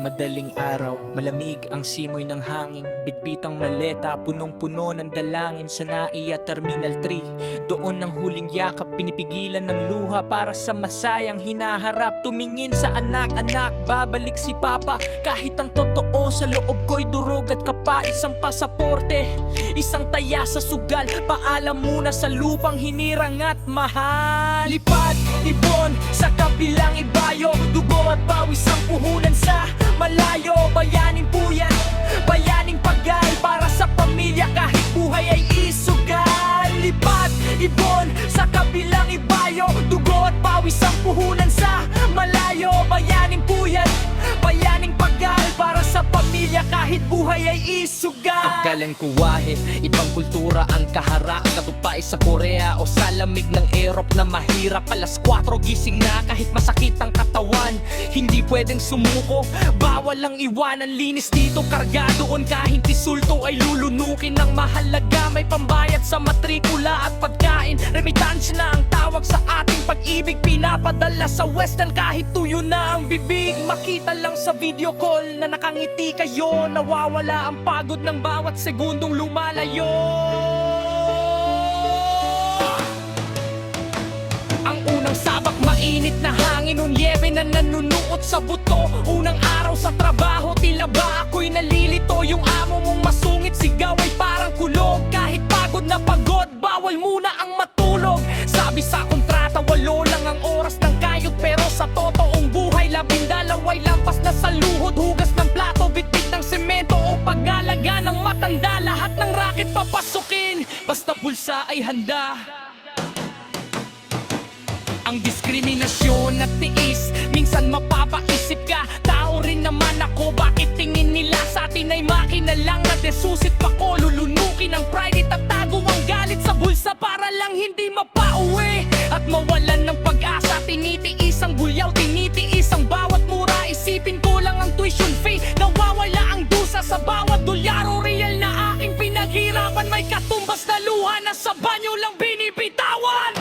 Madaling araw, malamig ang simoy ng hangin. Bitbitang maleta, punong-puno ng dalangin sa NAIA Terminal 3. Doon ang huling yakap, pinipigilan ng luha para sa masayang hinaharap. Tumingin sa anak-anak, babalik si Papa. Kahit ang totoo sa loob ko'y durog at kapa. Isang pasaporte, isang taya sa sugal. Paalam muna sa lupang hinirang at mahal. Lipad, ibon, sa kabilang ibayo. Dugo at pawis ang puhunan sa malayo. Bayaning puyan, bayaning pagay. Para sa pamilya kahit buhay ay isugal. Lipad, ibon, sa kabilang ibayo. Dugo at pawis ang puhunan sa malayo. Bayaning puyan, bayaning pagay. Para sa pamilya kahit buhay ay isugal. Ang galang kuwahe, ibang kultura ang kaharap. Katupay sa Korea o sa lamig ng Europe na mahirap. Alas 4 gising na kahit masakit ang katawan. Hindi pwedeng sumuko, bawal ang iwanan. Linis dito, karga doon. Kahit isulto ay lulunukin ng mahalaga. May pambayad sa matrikula at pagkain. Remittance na ang tawag sa ating pag-ibig. Pinapadala sa western kahit tuyo na ang bibig. Makita lang sa video call na nakangiti kayo. Nawawala ang pagod ng bawat segundong lumalayo. Ang unang sabak, mainit na hangin. Unyebe na nanunuot sa buto. Unang araw sa trabaho, tila ba ako'y nalilito. Yung amo mong masungit, sigaw ay parang kulog. Kahit pagod na pagod, bawal muna ang matulog. Sabi sa kontrata, 8 lang ang oras ng kayod. Pero sa totoong buhay, 12 ay lampas na sa luhod. Hugas ng plato, bitbit ng semento o pag-alaga ng matanda. Lahat ng racket papasukin, basta bulsa ay handa. Ang diskriminasyon at tiis, minsan mapapaisip ka, tao rin naman ako, bakit tingin nila sa atin ay makina lang na desusit pa ko? Lulunukin ang pride, itatago ang galit sa bulsa para lang hindi mapauwi at mawalan ng pag-asa. Tinitiis ang gulyaw, tinitiis ang bawat mura. Isipin ko lang ang tuition fee, nawawala ang dusa sa bawat dolyaro. Real na aking pinaghirapan, may katumbas na luha na sa banyo lang binibitawan.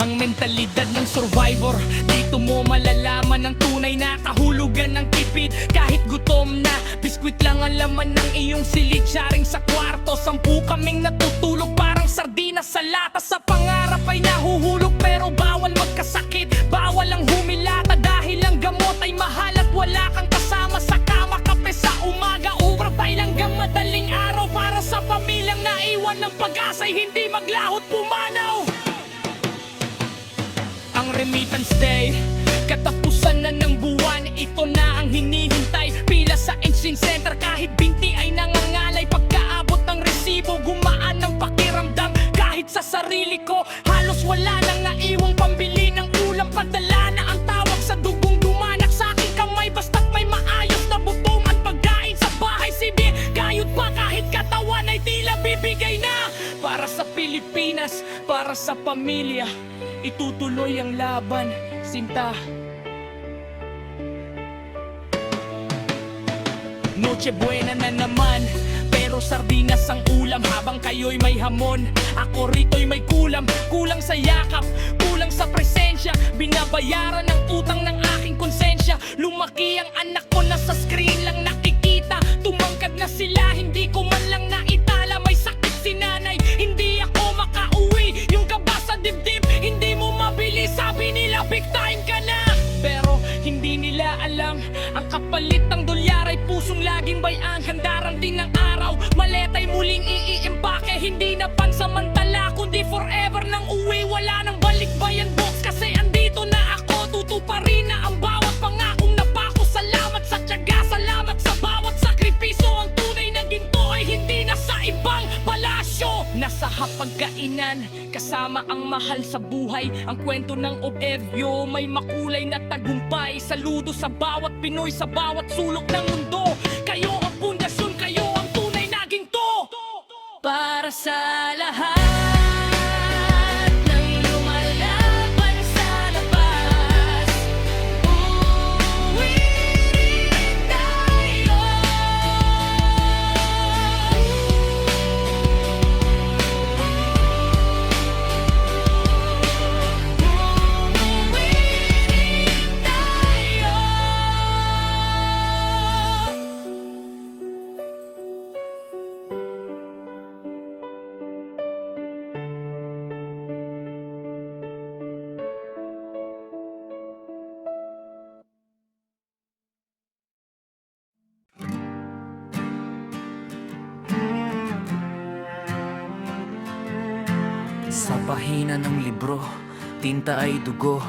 Ang mentalidad ng survivor, dito mo malalaman ang tunay na kahulugan ng tipid. Kahit gutom na, biskwit lang ang laman ng iyong silid. Sharing sa kwarto, 10 kaming natutulog parang sardinas sa lata. Sa pangarap ay nahuhulog pero bawal magkasakit. Bawal ang humilata dahil ang gamot ay mahal at wala kang kasama sa kama. Kape sa umaga, overtime hanggang madaling araw. Para sa pamilyang naiwan ng pag-asa'y hindi maglahot pumanaw. Ang remittance day, katapusan na ng buwan. Ito na ang hinihintay, pila sa engine center. Kahit binti ay nangangalay, pagkaabot ng resibo gumaan ng pakiramdam. Kahit sa sarili ko, halos wala nang naiwang pambili ng ulam. Padala na ang tawag sa dugong dumanak sa aking kamay. Basta't may maayos na bubong at pagkain sa bahay. Sibi, kayod pa kahit katawan ay tila bibigay na. Para sa Pilipinas, para sa pamilya, itutuloy ang laban, sinta. Noche buena na naman, pero sardinas ang ulam. Habang kayo'y may hamon, ako rito'y may kulang. Kulang sa yakap, kulang sa presensya. Binabayaran ang utang ng aking konsensya. Lumaki ang anak ko na sa screen lang nakikita. Tumangkad na sila, hindi ko man lang naitala. May sakit si nanay, hindi ako makauwi. Yung kaba sa dibdib, hindi mo mabili. Sabi nila big time ka na, pero hindi nila alam ang kapalit ng dolyar ay pusong laging bayang. Handarang din ng araw, maleta'y muling iiimpake. Hindi na pansamantala kundi forever nang uwi. Wala nang balikbayan box kasi andito na ako. Tutuparin na ang bawat pangakong napako. Salamat sa tiyaga, salamat sa bawat sakripiso. Ang tunay na ginto ay hindi na sa ibang palasyo. Nasa hapagkainan, kasama ang mahal sa buhay. Ang kwento ng Obevyo, may makulay na tagumpay. Saludo sa bawat Pinoy, sa bawat sulok ng mundo. Kayo ang pundasyon, kayo ang tunay na ginto. Para sa lahat ng lumalaban sa labas, uuwi rin tayo. Uuwi rin tayo. Sa pahina ng libro, tinta ay dugo.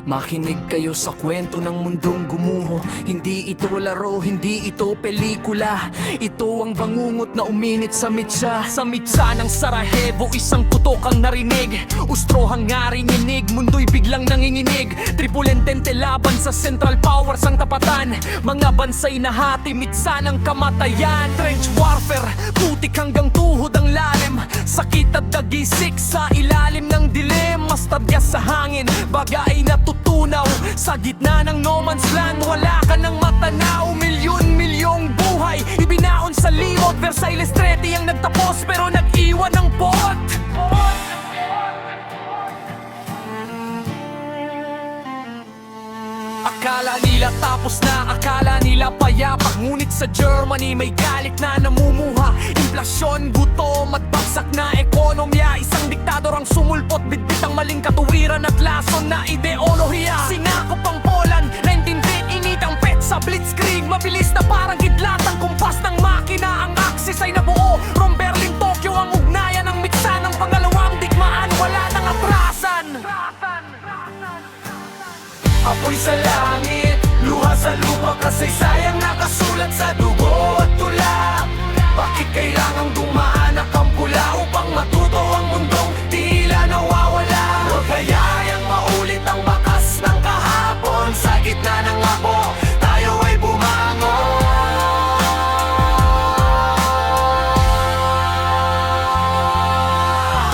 Makinig kayo sa kwento ng mundong gumuho. Hindi ito laro, hindi ito pelikula. Ito ang bangungot na uminit sa mitsa. Sa mitsa ng Sarajevo, isang putok ang narinig. Ustro hangaring inig, mundo'y biglang nanginginig. Tripulentente laban sa Central Powers ang tapatan. Mga bansay nahati, mitsa ng kamatayan. Trench warfare, putik hanggang tuhod ang lalim. Sakit at dagisik sa ilalim ng dilim. Mas tadgas sa hangin, bagay na tutunaw. Sa gitna ng no man's land, wala ka ng matanaw. Milyon-milyong buhay, ibinaon sa limot. Versailles Treaty ang nagtapos pero nag-iwan ng pot. Akala nila tapos na, akala nila payapa. Ngunit sa Germany may galit na namumuha. Inflasyon, gutom at bagsak na ekonomiya. Isang diktador ang sumulpot, bitbit ang maling katuwiran at lason na ideolohiya. Sinakop ang Poland, 1910 init ang petsa. Blitzkrieg, mabilis na parang kidlat ang kumpas ng makina. Ang Axis ay nabuo, from Berlin, Tokyo ang ugnayan ng mitsa ng pangalawang digmaan. Wala nang atrasan. Apoy sa langit, luha sa lupa, kasaysayang nakasulat sa dugo at tula. Bakit kailangang dumaan ang pula upang matuto ang mundong tila nawawala? Huwag hayayang maulit ang bakas ng kahapon. Sa gitna ng abo, tayo ay bumangon.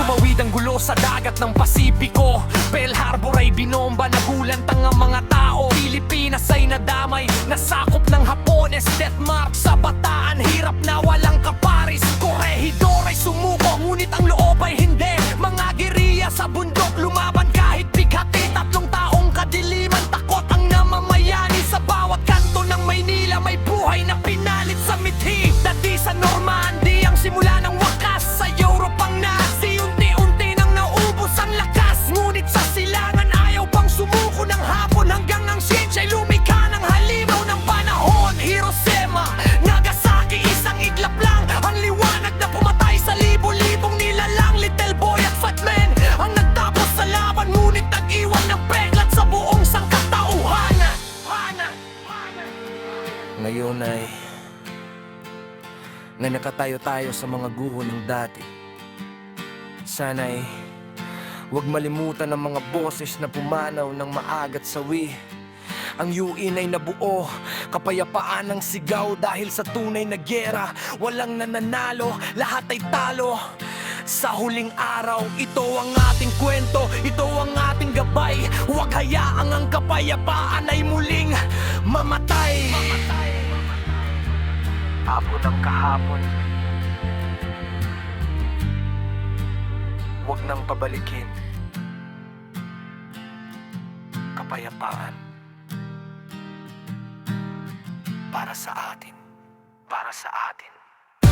Tumawid ang gulo sa dagat ng Pasipiko. Pearl Harbor ay binomba, nagulantang ang mga tao. Pilipinas ay nadamay, nasakop ng Hapones. Death mark sa bataan, hirap na walang kaparis. Corregidor ay sumuko, ngunit ang loob ay hindi. Mga geriya sa bundok, lumaban kahit bighati. 3 taong kadiliman, takot ang namamayani. Sa bawat kanto ng Maynila may buhay na pinalit sa mithi. Dati sa Normandy ang simula ng wakas. Sa Europe ang Nazi, unti-unti nang naubos ang lakas. Ngunit sa silangan ayaw pang sumuko ng hapon. Hanggang ang siyensya ay lumikha ng halimaw ng panahon. Hiroshima, Nagasaki, isang iglap lang. Ang liwanag na pumatay sa libo-libong nilalang. Little boy at fat man ang nagtapos sa laban. Ngunit nag-iwan ng peklat sa buong sangkatauhan. Ngayon ay na nakatayo tayo sa mga guho ng dati. Sana'y huwag malimutan ang mga boses na pumanaw ng maagat sawi. Ang UN ay nabuo, kapayapaan ang sigaw. Dahil sa tunay na giyera, walang nananalo, lahat ay talo. Sa huling araw, ito ang ating kwento, ito ang ating gabay. Huwag hayaang ang kapayapaan ay muling mamatay. Hapon ang kahapon, huwag nang pabalikin. Kapayapaan para sa atin, para sa atin.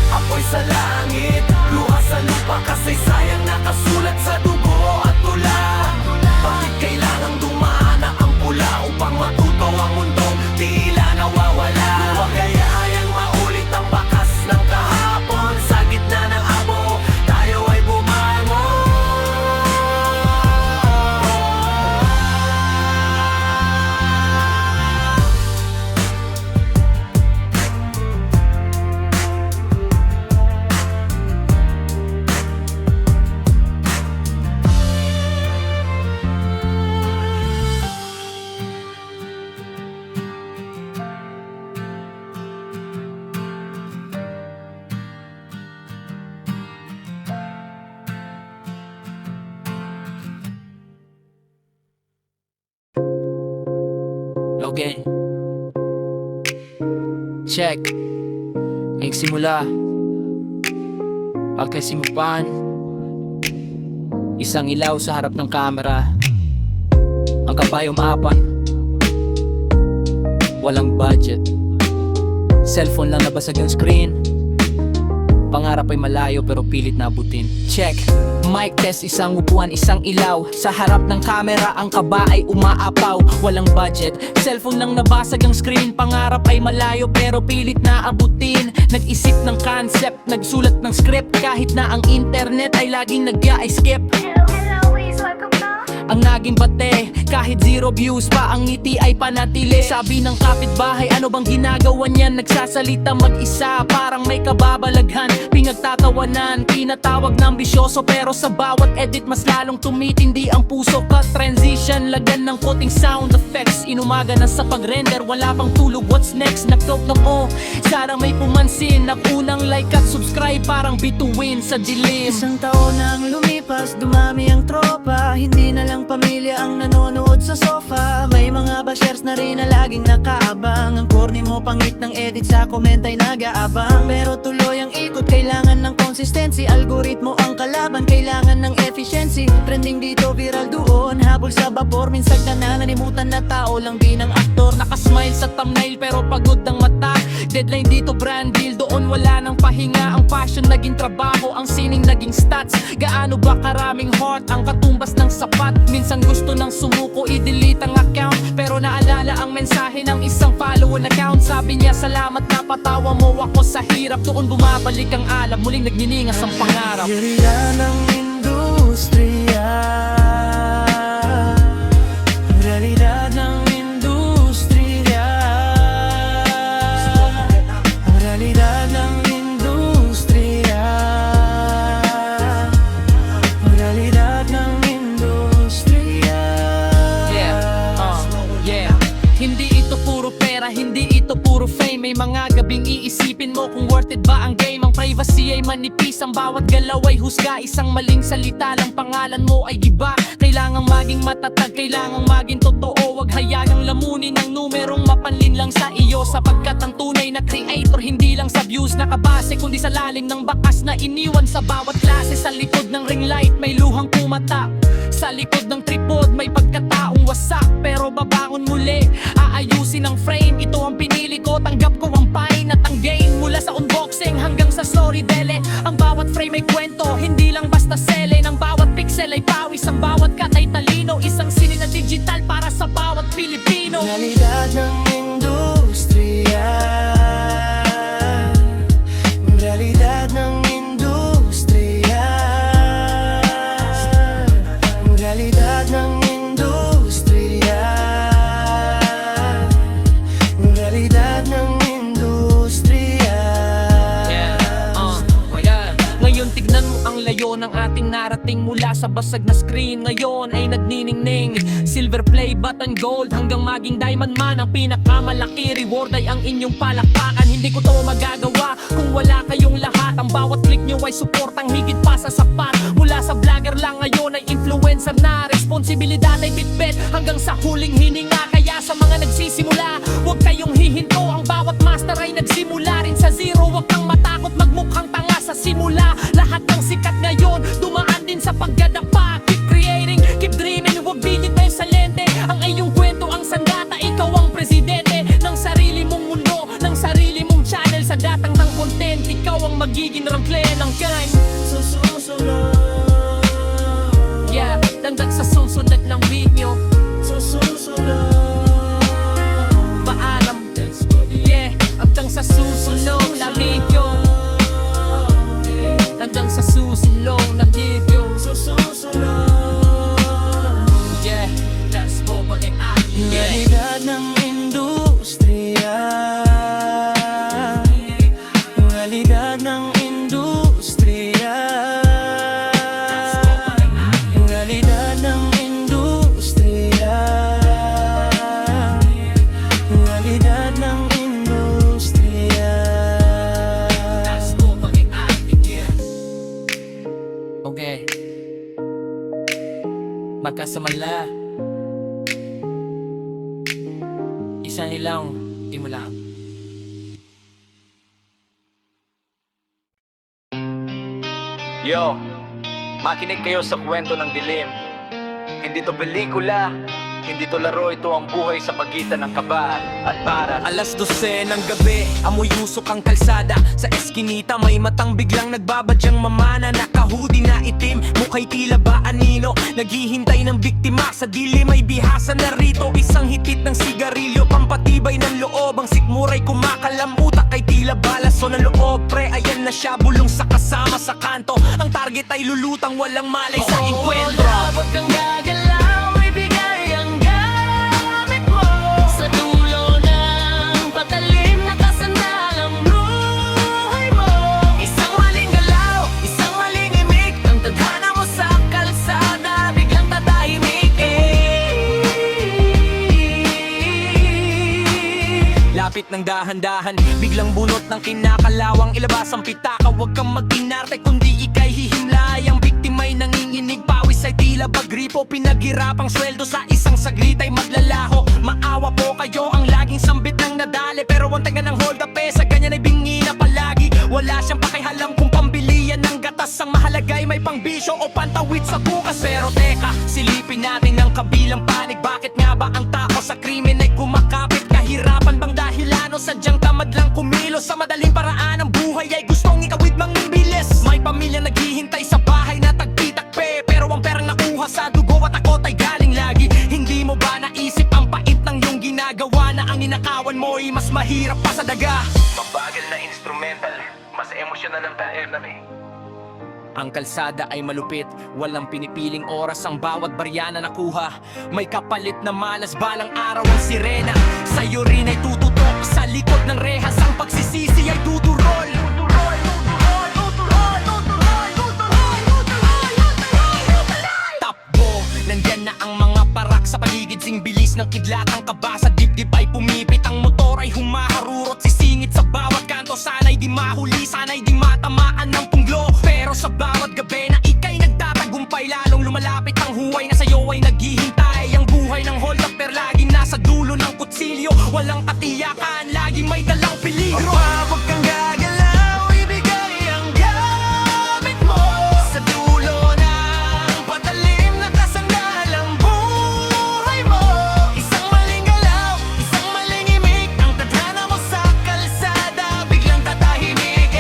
Apoy sa langit, luha sa lupa, kasaysayang nakasulat sa dugo at tula. Bakit kailangang dumana ang pula upang matuto ang mundong tila nawawala? Huwag hayayang maulit ang bakas ng kahapon. Sa gitna ng abo, tayo ay bumangon. Okay. Check. Ngayong simula, pagkasimupan, isang ilaw sa harap ng kamera. Ang kabayong apan, walang budget. Cellphone lang nabasag yung screen. Pangarap ay malayo pero pilit na abutin. Check, mic test, isang upuan, isang ilaw. Sa harap ng camera ang kaba ay umaapaw. Walang budget, cellphone lang nabasag ang screen. Pangarap ay malayo pero pilit na abutin. Nag-isip ng concept, nagsulat ng script. Kahit na ang internet ay laging nag-i-skip. Ang naging bate, kahit 0 views pa, ang ngiti ay panatili. Sabi ng kapitbahay, ano bang ginagawa niyan? Nagsasalita mag-isa, parang may kababalaghan. Pinagtatawanan, tinatawag ng bisyoso. Pero sa bawat edit, mas lalong tumitindi ang puso. Cut transition, lagan ng koting sound effects. Inumaga na sa pag-render, wala pang tulog, what's next? Nag-talk ng sana may pumansin. Napunang like at subscribe, parang bituin sa dilim. Isang taon na ang lumipas, dumami ang tropa. Hindi na lang pamilya ang nanonood sa sofa. May mga bashers na rin na laging nakaabang. Ang corny mo pangit ng edit sa comment ay nag-aabang. Pero tuloy ang ikot, kailangan ng consistency. Algoritmo ang kalaban, kailangan ng efficiency. Trending dito, viral doon. Habol sa vapor, minsan na nananimutan na tao lang din ang aktor. Nakasmile sa thumbnail pero pagod ang mata. Deadline dito brand deal, doon wala nang pahinga. Ang passion naging trabaho, ang sining naging stats. Gaano ba karaming heart ang katumbas ng sapat? Minsan gusto nang sumuko, i-delete ang account. Pero naalala ang mensahe ng isang follower account. Sabi niya, salamat na patawa mo ako sa hirap. Doon bumabalik ang alab, muling nagniningas ang pangarap. Yariya ng industriya, realidad ng industriya, realidad ng industriya, realidad ng industriya. Yeah. Hindi ito puro pera, hindi ito puro fame. May mga gabing iisipin mo kung worth it ba ang game. Ang privacy ay manipis, ang bawat galaw ay husga. Isang maling salita lang, pangalan mo ay giba. Kailangang maging matatag, kailangang maging totoo. Huwag hayagang lamunin ng numerong mapanlin lang sa iyo. Sapagkat ang tunay na creator, hindi lang sa views nakabase, kundi sa lalim ng bakas na iniwan sa bawat klase. Sa likod ng ring light may luhang pumatak, sa likod ng tripod may pagkataong wasak. Pero babangon muli, aayusin ang frame. Ito ang pinili ko, tanggap ko ang pain at ang gain. Mula sa unboxing hanggang sa storytelling, ang bawat frame ay kwento, hindi lang basta sele. Ang bawat pixel ay pawis, ang bawat cut ay talino. Isang sine na digital para sa bawat Pilipino. Realidad ng industriya, realidad ng industriya, realidad ng industriya, realidad ng industriya. Ngayon tignan mo ang layo ng ating narating. Mula sa basag na screen, ngayon ay nagniningning. Silver play button gold hanggang maging diamond man. Ang pinakamalaki reward ay ang inyong palakpakan. Hindi ko to magagawa kung wala kayong lahat. Ang bawat click nyo ay suportang higit pa sa sapat. Mula sa vlogger lang, ngayon ay influencer na. Responsibilidad ay bitbit hanggang sa huling hininga. Kaya sa mga nagsisimula, huwag kayong hihinto. Ang bawat master ay nagsimula rin sa zero. Huwag kang matakot magmukhang tanga sa simula. Lahat ng sikat ngayon, dumaan din sa paggadapa. Keep creating, keep dreaming, huwag digital sa lente. Ang iyong kwento ang sandata, ikaw ang presidente ng sarili mong mundo, ng sarili mong channel. Sa datang ng content, ikaw ang magiging rangkle ng crime. Sa susunod, Yeah, dagdag sa susunod ng video. sa susunod, Paalam, yeah, hanggang sa susunod na video. Hanggang sa susunod na video. sa susunod. Yeah, that's all but it out. Yeah. Realidad ng industriya, realidad ng industriya, realidad ng industriya, realidad ng industriya. Okay. Magkasamala. Isa nilang, di mo lang. Yo, makinig kayo sa kwento ng dilim. Hindi to pelikula, Hindi to laro, ito ang buhay sa pagitan ng kaba at para. Alas 12 ng gabi, amoy usok ang kalsada. Sa eskinita may matang biglang nagbabadyang mamana. Nakahudi na itim, mukha'y tila ba anino. Naghihintay ng biktima, sa dilim may bihasa na rito. Isang hitit ng sigarilyo, pampatibay ng loob. Ang sikmura'y kumakalam, utak ay tila balaso ng loob. Pre, ayan na siya, bulong sa kasama sa kanto. Ang target ay lulutang, walang malay sa enkwentro. Huwag kang gagalaw, ibigay ang gamit mo sa dulo ng patalim na kasandalang buhay mo. Isang maling galaw, isang maling imik. Ang tadhana mo sa kalsada, biglang tatahimik. Lapit ng dahan-dahan, biglang bunot ng kinakalawang. Ilabas ang pitaka, huwag kang mag-inarte kundi ika'y hihimlay. Ang biktima'y nanginginig, pawis ay tila bagripo. Pinaghirapang sweldo sa isang saglit ay maglalaho. Maawa po kayo ang laging sambit ng nadali, pero ang taga ng hold up sa ganyan ay bingi na palagi. Wala siyang pakihalam kung pambilihan ng gatas. Ang mahalaga ay may pangbisyo o pantawid sa bukas. Pero teka, silipin natin ang kabilang panig. Bakit nga ba ang tao sa krimen ay kumakapit? Kahirapan bang dahilan o sadyang tamad lang kumilos? Sa madaling paraan ang buhay ay gustong ikawid mang imbilis. May pamilya naghihintay sa bahay na tagpitakpe, pero ang perang nakuha sa dugo at takot ay galing lagi. Hindi mo ba naisip ang pait ng iyong ginagawa, na ang ninakawan mo ay mas mahirap pa sa daga? Mabagal na instrumental, mas emosyonal ang taer na may. Ang kalsada ay malupit, walang pinipiling oras ang bawat barya na nakuha. May kapalit na malas, balang araw ang sirena. Sa'yo rin ay tututok, sa likod ng rehas ang pagsisisi ay dudurol. Takbo, nandyan na ang mga parak sa paligid. Sing bilis ng kidlat, ang kaba sa dibdib ay pumipit. Ang motor ay humaharurot, sisingit sa bawat kanto. Sana'y di mahuli, sana'y di matamaan ng punglo. Pero sa bawat gabi na ika'y nagtatagumpay, lalong lumalapit ang huway na sa'yo ay naghihintay. Ang buhay ng hold upper laging nasa dulo ng kutsilyo. Walang katiyakan, laging may dalang peligro. Huwag kang gagalaw, ibigay ang gamit mo sa dulo ng patalim na kasandalang buhay mo. Isang maling galaw, isang maling imik. Ang tadhana mo sa kalsada, biglang tatahimik.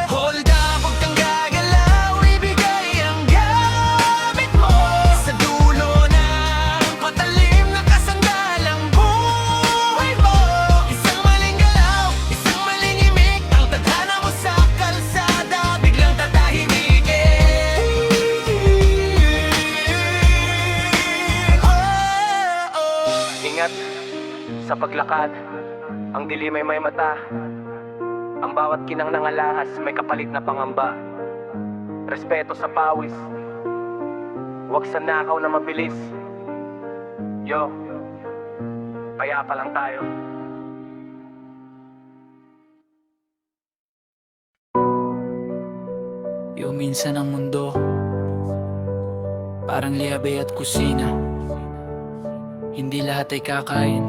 Hold up, huwag kang gagalaw, ibigay ang gamit mo sa dulo ng patalim na kasandalang buhay mo. Isang maling galaw, isang maling imik. Ang tadhana mo sa kalsada, biglang tatahimik. Ingat sa paglakad, ang dilim ay may mata. Ang bawat kinang ng alahas may kapalit na pangamba. Respeto sa pawis, huwag sa nakaw na mabilis. Yo, payapa lang tayo. Yo, minsan ang mundo parang liabay at kusina. Hindi lahat ay kakain.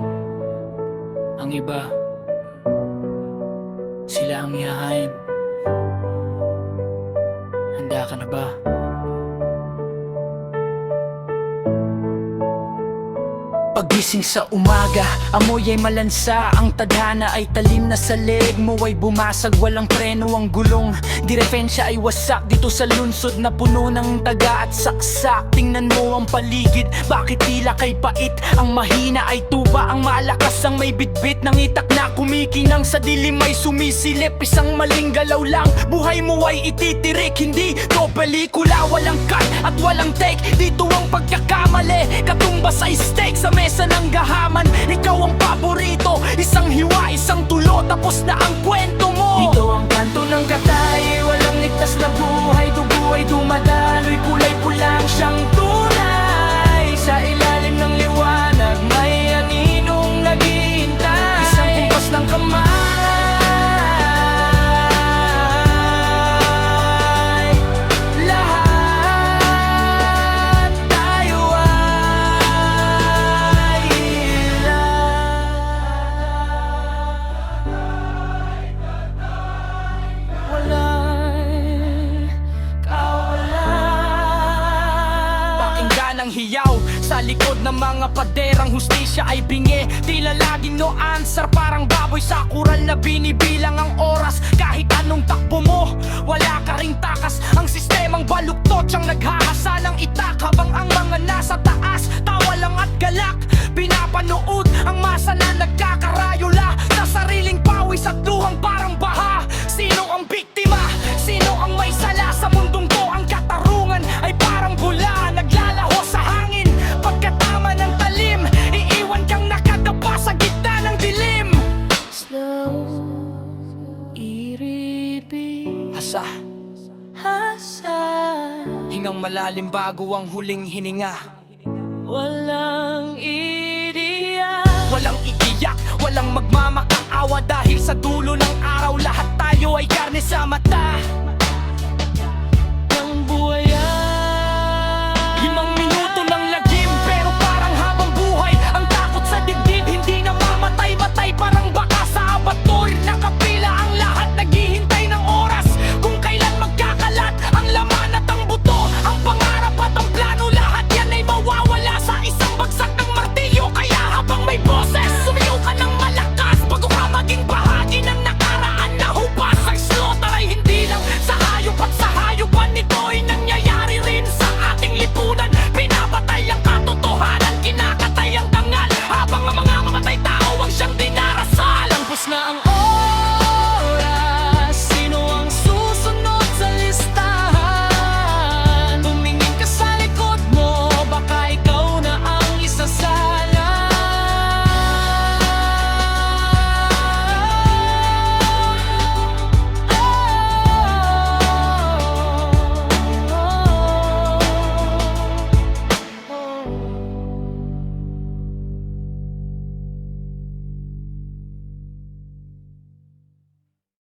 Ang iba, sila ang ihahain. Handa ka na ba? Pagising sa umaga, amoy ay malansa. Ang tadhana ay talim na sa leeg mo ay bumasag. Walang preno ang gulong, direpensya ay wasak. Dito sa lunsod na puno ng taga at saksak. Tingnan mo ang paligid, bakit tila kay pait? Ang mahina ay tuba, ang malakas ang may bitbit. Ng itak na kumikinang sa dilim ay sumisilip. Isang maling galaw lang, buhay mo ay ititirik. Hindi to pelikula, walang cut at walang take. Dito ang pagkakamali, katumbas ay steak sa mesa ng gahaman. Ikaw ang paborito, isang hiwa, isang tulo, tapos na ang kwento mo. Ito ang kanto ng katay, walang ligtas na buhay. Dugo ay dumadaloy, kulay pulang siyang tunay. Sa ilalim ng liwanag, may aninong naghihintay. Isang kumpas ng kamay, lahat tayo ay ilan. Walang mga paderang hustisya ay bingi. Tila laging no answer, parang baboy sa kural na binibilang ang oras. Kahit anong takbo mo, wala ka ring takas. Ang sistemang baluktot siyang naghahasa ng itak, habang ang mga nasa taas tawa lang at galak. Pinapanood ang masa na nagkakarayula sa sariling pawis at luhang parang baha. Sino ang biktima? Sino ang may sala sa mundong to? Ang katarungan ay parang bula, naglalaho sa hangin. Pagkatama ng talim, iiwan kang nakadapa sa gitna ng dilim. Slow, iripin, Hasa, hasa, hingang malalim bago ang huling hininga. walang ideya. Walang iiyak, walang magmamakaawa, dahil sa dulo ng araw lahat tayo ay karne sa mata Ng buhaya, 5 minuto ng lagim, pero parang habang buhay. Ang takot sa dibdib, hindi namamatay-matay, parang baka sa abator. Nakapila ang lahat, naghihintay ng oras kung kailan magkakalat ang laman at ang buto. Ang pangarap at ang plano, lahat yan ay mawawala sa isang bagsak ng martilyo. Kaya habang may boses, sumiyaw ka ng malakas bago ka maging bahagi ng nakaraan na hupas. Ang slaughter ay hindi lang sa hayop at sa hayupan, ito ay nangyayari rin sa ating lipunan. Pinapatay ang katotohanan, kinakatay ang dangal, habang ang mga mamatay tao ang siyang dinarasal. Tampos na ang